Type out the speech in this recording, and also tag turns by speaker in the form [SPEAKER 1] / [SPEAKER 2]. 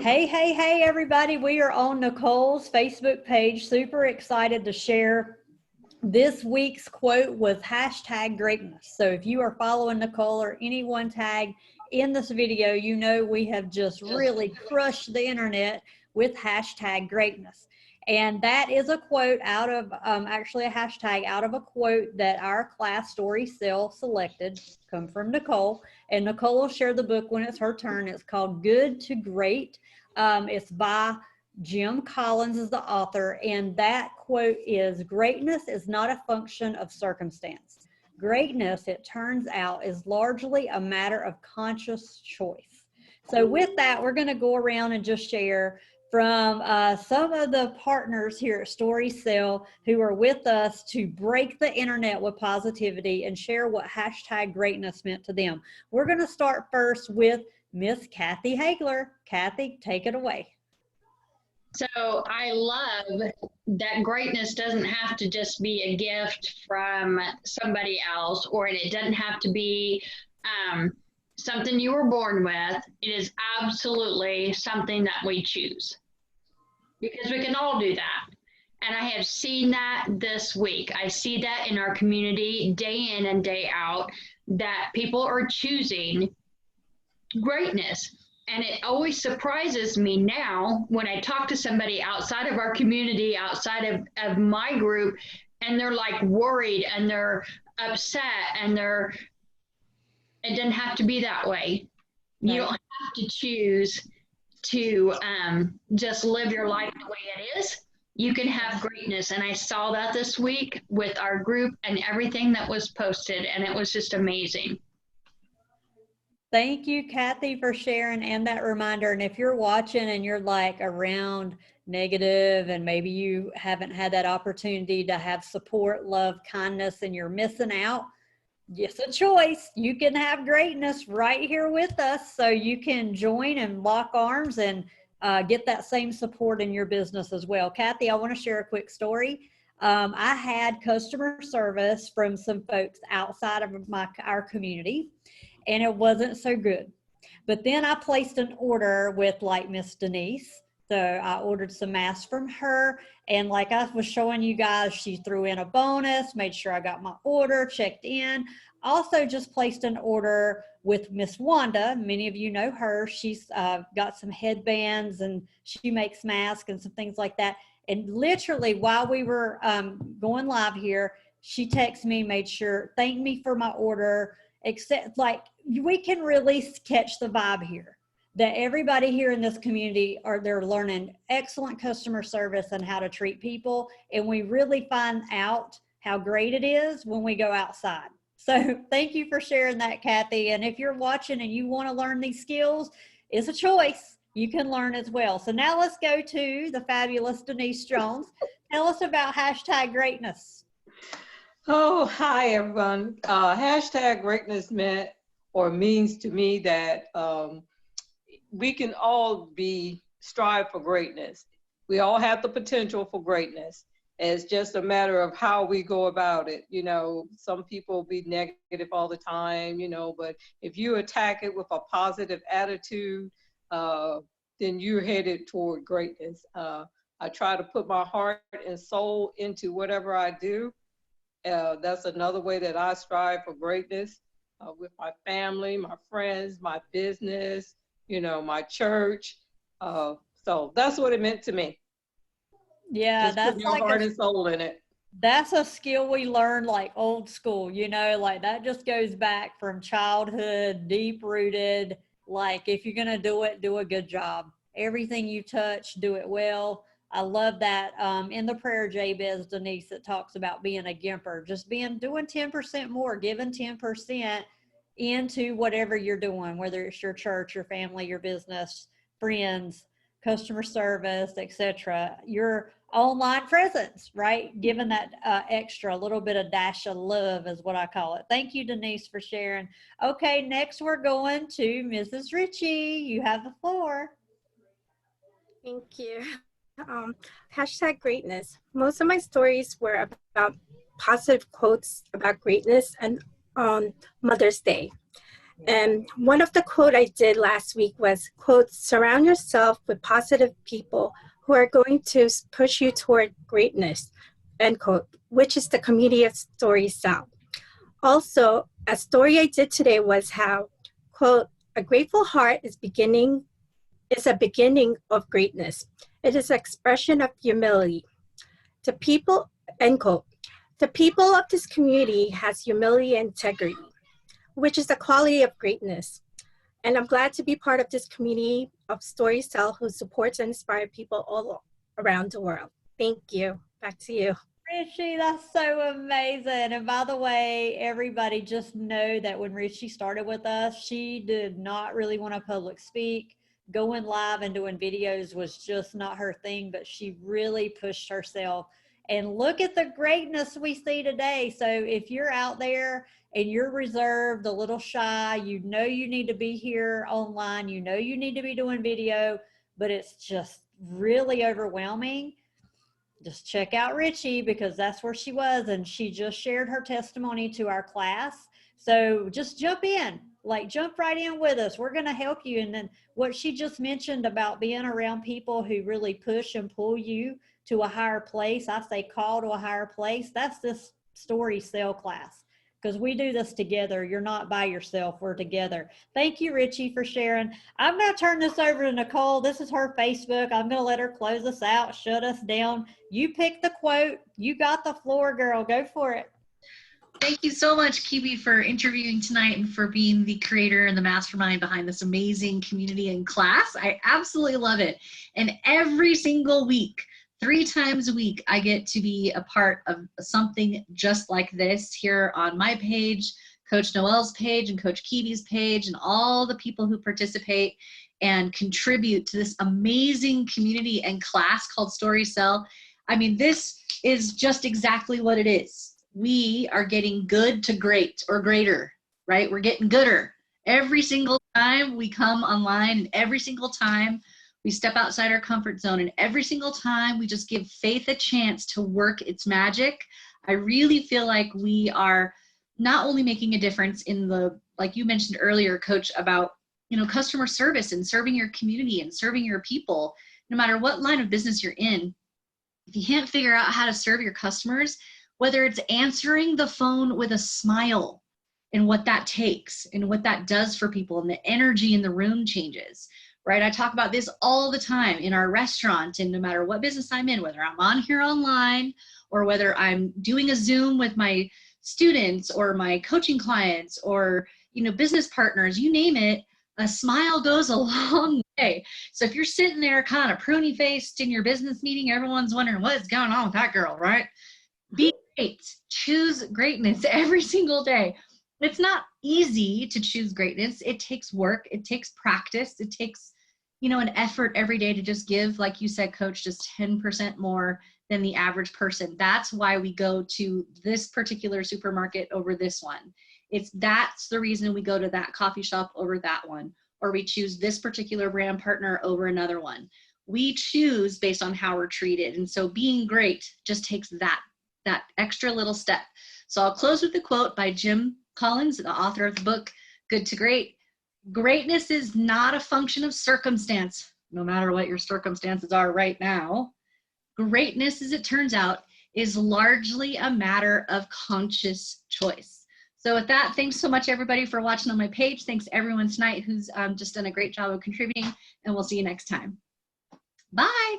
[SPEAKER 1] Hey, hey, hey, everybody. We are on Nicole's Facebook page. Super excited to share this week's quote with hashtag greatness. So if you are following Nicole or anyone tagged in this video, you know we have just really crushed the internet with hashtag greatness. And that is a quote out of, actually a hashtag out of a quote that our class Story Cell selected, come from Nicole. And Nicole will share the book when it's her turn. It's called Good to Great. It's by Jim Collins is the author, and that quote is, greatness is not a function of circumstance. Greatness, it turns out, is largely a matter of conscious choice. So with that, we're going to go around and just share from some of the partners here at Story Cell who are with us to break the internet with positivity and share what hashtag greatness meant to them. We're going to start first with Miss Kathy Hagler. Kathy, take it away.
[SPEAKER 2] So I love that greatness doesn't have to just be a gift from somebody else, or it doesn't have to be something you were born with. It is absolutely something that we choose, because we can all do that. And I have seen that this week. I see that in our community day in and day out, that people are choosing greatness. And it always surprises me now when I talk to somebody outside of our community, outside of my group, and they're like worried and they're upset and it doesn't have to be that way. You don't have to choose to just live your life the way it is. You can have greatness. And I saw that this week with our group and everything that was posted, and it was just amazing.
[SPEAKER 1] Thank you, Kathy, for sharing and that reminder. And if you're watching and you're like around negative and maybe you haven't had that opportunity to have support, love, kindness, and you're missing out, it's a choice. You can have greatness right here with us. So you can join and lock arms and get that same support in your business as well. Kathy, I want to share a quick story. I had customer service from some folks outside of our community, and it wasn't so good. But then I placed an order with like Miss Denise. So I ordered some masks from her. And like I was showing you guys, she threw in a bonus, made sure I got my order, checked in. Also just placed an order with Miss Wanda. Many of you know her. She's got some headbands and she makes masks and some things like that. And literally while we were going live here, she texted me, made sure, thanked me for my order, except like we can really catch the vibe here that everybody here in this community they're learning excellent customer service and how to treat people. And we really find out how great it is when we go outside. So thank you for sharing that, Kathy. And if you're watching and you want to learn these skills, it's a choice. You can learn as well. So now let's go to the fabulous Denise Jones. Tell us about hashtag greatness.
[SPEAKER 3] Oh, hi, everyone. Hashtag greatness meant or means to me that we can all strive for greatness. We all have the potential for greatness. It's just a matter of how we go about it. You know, some people be negative all the time, you know, but if you attack it with a positive attitude, then you're headed toward greatness. I try to put my heart and soul into whatever I do. That's another way that I strive for greatness with my family, my friends, my business, you know, my church. So that's what it meant to me.
[SPEAKER 1] Yeah,
[SPEAKER 3] just putting your heart and soul in it.
[SPEAKER 1] That's a skill we learned like old school, you know, like that just goes back from childhood, deep rooted. Like if you're going to do it, do a good job. Everything you touch, do it well. I love that. In the prayer, Jabez, Denise, it talks about being a gimper, just doing 10% more, giving 10% into whatever you're doing, whether it's your church, your family, your business, friends, customer service, etc. Your online presence, right? Giving that extra, a little bit of dash of love is what I call it. Thank you, Denise, for sharing. Okay, next we're going to Mrs. Ritchie. You have the floor.
[SPEAKER 4] Thank you. Hashtag greatness. Most of my stories were about positive quotes about greatness and on Mother's Day. And one of the quote I did last week was, quote, surround yourself with positive people who are going to push you toward greatness, end quote, which is the community of Story Cell. Also, a story I did today was how, quote, a grateful heart is a beginning of greatness. It is an expression of humility. The people, end quote, the people of this community has humility and integrity, which is the quality of greatness. And I'm glad to be part of this community of Story Cell who supports and inspires people all around the world. Thank you. Back to you.
[SPEAKER 1] Richie, that's so amazing. And by the way, everybody just know that when Richie started with us, she did not really want to public speak. Going live and doing videos was just not her thing, but she really pushed herself. And look at the greatness we see today. So if you're out there and you're reserved, a little shy, you know you need to be here online, you know you need to be doing video, but it's just really overwhelming. Just check out Richie, because that's where she was, and she just shared her testimony to our class. So just jump in, like jump right in with us. We're going to help you. And then what she just mentioned about being around people who really push and pull you to a higher place, I say call to a higher place. That's this Story Cell class, because we do this together. You're not by yourself. We're together. Thank you, Richie, for sharing. I'm going to turn this over to Nicole. This is her Facebook. I'm going to let her close us out, shut us down. You pick the quote. You got the floor, girl. Go for it.
[SPEAKER 5] Thank you so much, Kiwi, for interviewing tonight and for being the creator and the mastermind behind this amazing community and class. I absolutely love it. And every single week, 3 times a week, I get to be a part of something just like this here on my page, Coach Noel's page, and Coach Kiwi's page, and all the people who participate and contribute to this amazing community and class called Story Cell. I mean, this is just exactly what it is. We are getting good to great or greater, right? We're getting gooder. Every single time we come online, and every single time we step outside our comfort zone, and every single time we just give faith a chance to work its magic, I really feel like we are not only making a difference in the, like you mentioned earlier, Coach, about, you know, customer service and serving your community and serving your people, no matter what line of business you're in. If you can't figure out how to serve your customers, whether it's answering the phone with a smile and what that takes and what that does for people, and the energy in the room changes, right? I talk about this all the time in our restaurant, and no matter what business I'm in, whether I'm on here online or whether I'm doing a Zoom with my students or my coaching clients or, you know, business partners, you name it, a smile goes a long way. So if you're sitting there kind of pruny faced in your business meeting, everyone's wondering what's going on with that girl, right? Be great. Choose greatness every single day. It's not easy to choose greatness. It takes work. It takes practice. It takes, you know, an effort every day to just give, like you said, Coach, just 10% more than the average person. That's why we go to this particular supermarket over this one. That's the reason we go to that coffee shop over that one, or we choose this particular brand partner over another one. We choose based on how we're treated. And so being great just takes that extra little step. So I'll close with a quote by Jim Collins, the author of the book, Good to Great. Greatness is not a function of circumstance, no matter what your circumstances are right now. Greatness, as it turns out, is largely a matter of conscious choice. So with that, thanks so much, everybody, for watching on my page. Thanks to everyone tonight who's just done a great job of contributing, and we'll see you next time. Bye.